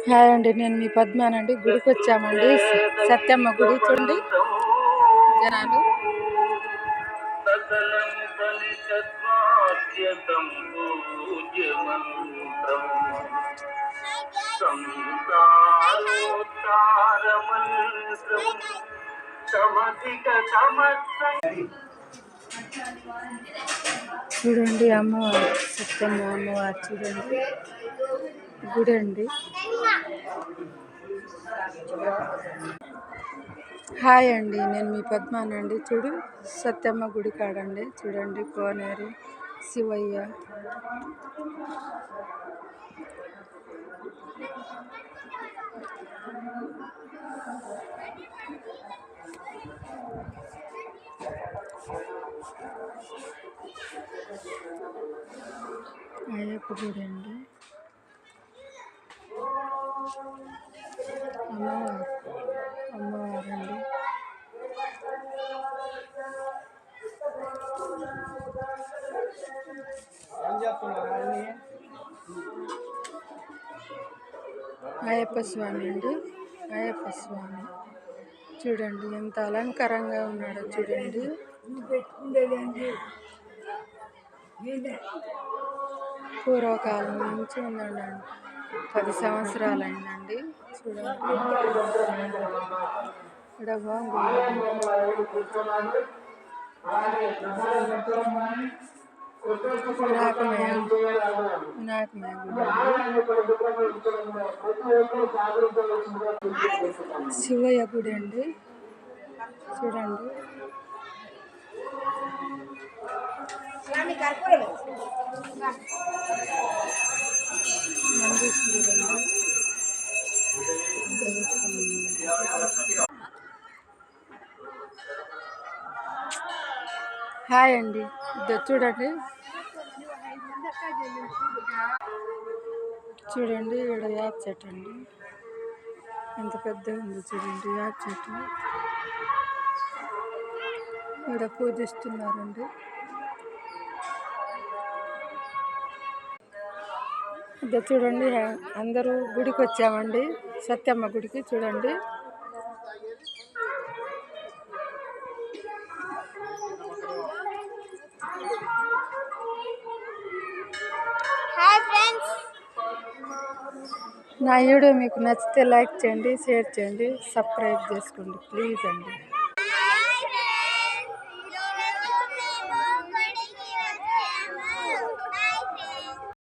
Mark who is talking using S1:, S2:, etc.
S1: Hi అండి, నేను మీ పద్మానండి. గుడికి వచ్చామండి, సత్యమ్మ గుడి. చూడండి జనాలు. చూడండి అమ్మవారు, సత్యమ్మ అమ్మవారు. చూడండి గుడి అండి. హాయ్ అండి, నేను మీ పద్మానండి. చూడు సత్యమ్మ గుడి కాడండి. చూడండి కోనేరు, శివయ్య. అయ్యప్ప గుడి అండి. అమ్మవారండి. అయ్యప్ప స్వామి అండి. అయ్యప్ప స్వామి చూడండి ఎంత అలంకారంగా ఉన్నాడో చూడండి. పూర్వకాలం నుంచి ఉన్నాడు, 10 సంవత్సరాలు అయిందండి. చూడండి ఇక్కడ బాగుంది. వినాయకమయ గుడి, శివయ్య గుడి అండి. చూడండి హాయ్ అండి, చూడండి చూడండి ఇక్కడ యాప్ చెట్టు అండి. ఎంత పెద్దగా ఉంది చూడండి యాప్ చెట్టు. ఇక్కడ పూజిస్తున్నారండి. ఇదో చూడండి, అందరూ గుడికి వచ్చామండి, సత్యమ్మ గుడికి. చూడండి నా వీడియో మీకు నచ్చితే లైక్ చేయండి, షేర్ చేయండి, సబ్స్క్రైబ్ చేసుకోండి ప్లీజ్ అండి.